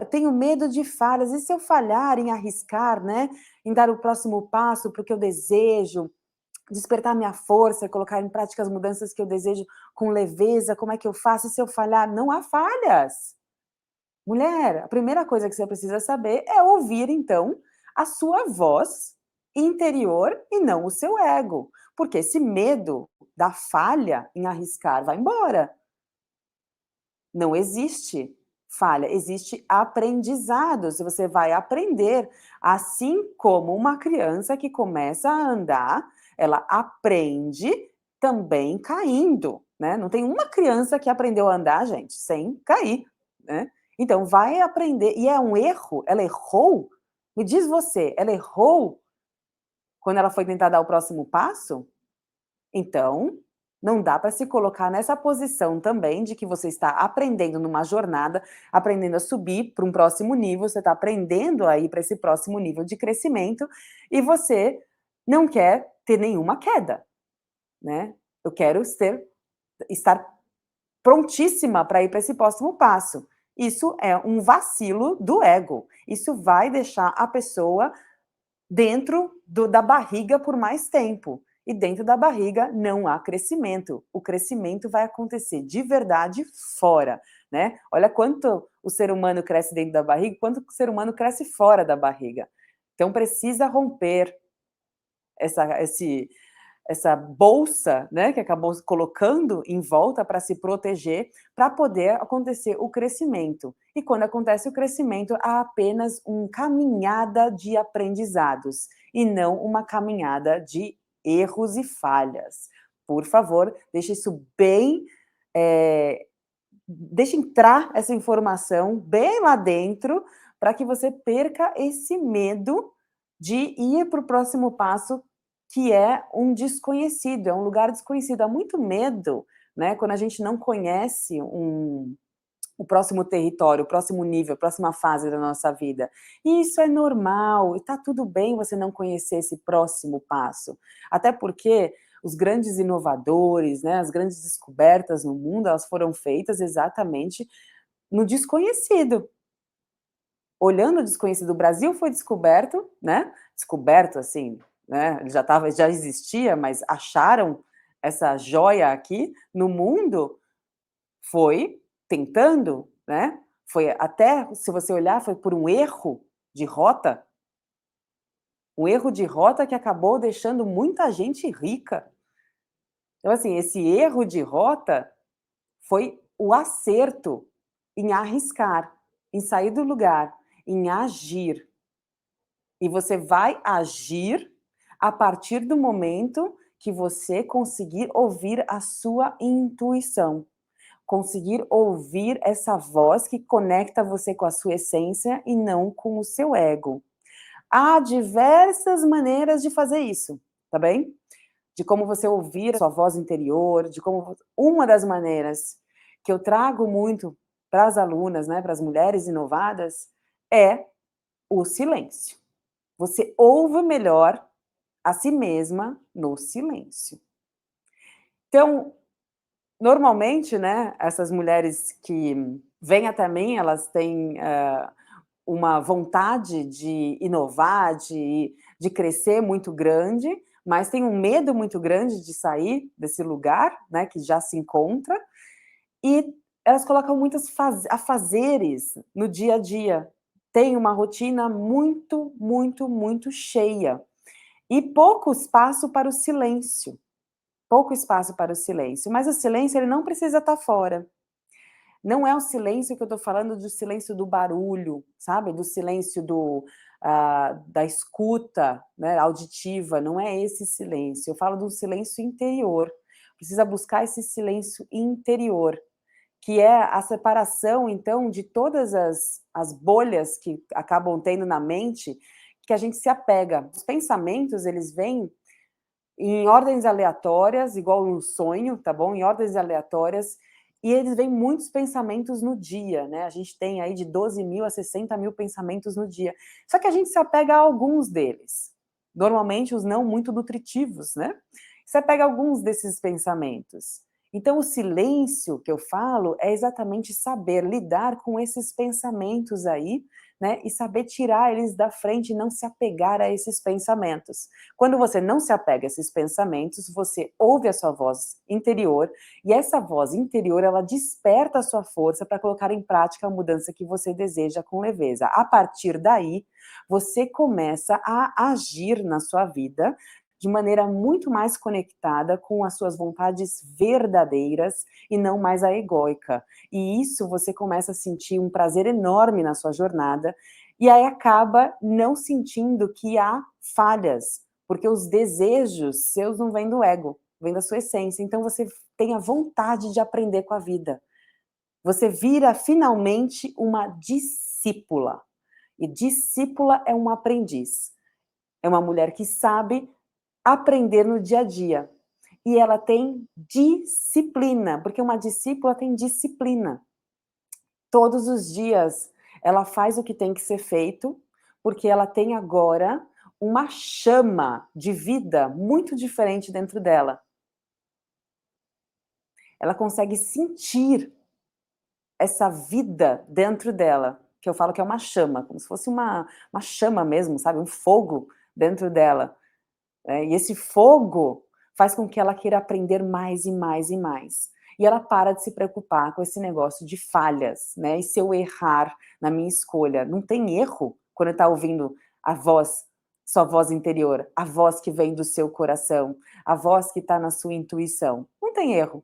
tenho medo de falhas, e se eu falhar em arriscar, né, em dar o próximo passo para o que eu desejo, despertar minha força, colocar em prática as mudanças que eu desejo com leveza, como é que eu faço? E se eu falhar? Não há falhas. Mulher, a primeira coisa que você precisa saber é ouvir, então, a sua voz interior e não o seu ego, porque esse medo da falha em arriscar vai embora. Não existe falha, existe aprendizado. Se você vai aprender, assim como uma criança que começa a andar, ela aprende também caindo, né? Não tem uma criança que aprendeu a andar, gente, sem cair, né? Então vai aprender, e é um erro, ela errou? Me diz você, ela errou quando ela foi tentar dar o próximo passo? Então, não dá para se colocar nessa posição também de que você está aprendendo numa jornada, aprendendo a subir para um próximo nível, você está aprendendo a ir para esse próximo nível de crescimento e você não quer ter nenhuma queda, né? Eu quero estar prontíssima para ir para esse próximo passo. Isso é um vacilo do ego. Isso vai deixar a pessoa dentro da barriga por mais tempo. E dentro da barriga não há crescimento. O crescimento vai acontecer de verdade fora, né? Olha quanto o ser humano cresce dentro da barriga, quanto o ser humano cresce fora da barriga. Então precisa romper essa, esse, essa bolsa, né, que acabou colocando em volta para se proteger, para poder acontecer o crescimento. E quando acontece o crescimento, há apenas uma caminhada de aprendizados, e não uma caminhada de erros e falhas. Por favor, deixe isso bem, deixe entrar essa informação bem lá dentro, para que você perca esse medo de ir para o próximo passo, que é um desconhecido, é um lugar desconhecido. Há muito medo, né, quando a gente não conhece o próximo território, o próximo nível, a próxima fase da nossa vida. E isso é normal, e está tudo bem você não conhecer esse próximo passo. Até porque os grandes inovadores, né, as grandes descobertas no mundo, elas foram feitas exatamente no desconhecido. Olhando o desconhecido, o Brasil foi descoberto, né? Descoberto assim, né? Já existia, mas acharam essa joia aqui no mundo, foi tentando, né? Foi até, se você olhar, foi por um erro de rota que acabou deixando muita gente rica. Então, assim, esse erro de rota foi o acerto em arriscar, em sair do lugar, em agir. E você vai agir a partir do momento que você conseguir ouvir a sua intuição, conseguir ouvir essa voz que conecta você com a sua essência e não com o seu ego. Há diversas maneiras de fazer isso, tá bem? De como você ouvir a sua voz interior, de como uma das maneiras que eu trago muito para as alunas, né, para as mulheres inovadas, é o silêncio. Você ouve melhor a si mesma no silêncio. Então, normalmente, né, essas mulheres que vêm até mim, elas têm uma vontade de inovar, de crescer muito grande, mas tem um medo muito grande de sair desse lugar, né, que já se encontra, e elas colocam muitos afazeres no dia a dia. Tem uma rotina muito, muito, muito cheia. E pouco espaço para o silêncio. Pouco espaço para o silêncio. Mas o silêncio, ele não precisa estar fora. Não é o silêncio que eu estou falando, do silêncio do barulho, sabe? Do silêncio da escuta, né, auditiva. Não é esse silêncio. Eu falo do silêncio interior. Precisa buscar esse silêncio interior, que é a separação, então, de todas as bolhas que acabam tendo na mente, que a gente se apega. Os pensamentos, eles vêm em ordens aleatórias, igual um sonho, tá bom? Em ordens aleatórias, e eles vêm muitos pensamentos no dia, né? A gente tem aí de 12.000 a 60.000 pensamentos no dia. Só que a gente se apega a alguns deles. Normalmente os não muito nutritivos, né? Você pega alguns desses pensamentos. Então, o silêncio que eu falo é exatamente saber lidar com esses pensamentos aí, né, e saber tirar eles da frente e não se apegar a esses pensamentos. Quando você não se apega a esses pensamentos, você ouve a sua voz interior, e essa voz interior, ela desperta a sua força para colocar em prática a mudança que você deseja com leveza. A partir daí, você começa a agir na sua vida de maneira muito mais conectada com as suas vontades verdadeiras e não mais a egóica. E isso você começa a sentir um prazer enorme na sua jornada, e aí acaba não sentindo que há falhas, porque os desejos seus não vêm do ego, vêm da sua essência. Então você tem a vontade de aprender com a vida. Você vira finalmente uma discípula. E discípula é um aprendiz. É uma mulher que sabe aprender no dia a dia. E ela tem disciplina, porque uma discípula tem disciplina. Todos os dias ela faz o que tem que ser feito, porque ela tem agora uma chama de vida muito diferente dentro dela. Ela consegue sentir essa vida dentro dela, que eu falo que é uma chama, como se fosse uma chama mesmo, sabe? Um fogo dentro dela. E esse fogo faz com que ela queira aprender mais e mais e mais. E ela para de se preocupar com esse negócio de falhas, né? E se eu errar na minha escolha? Não tem erro quando está ouvindo a voz, sua voz interior, a voz que vem do seu coração, a voz que está na sua intuição. Não tem erro.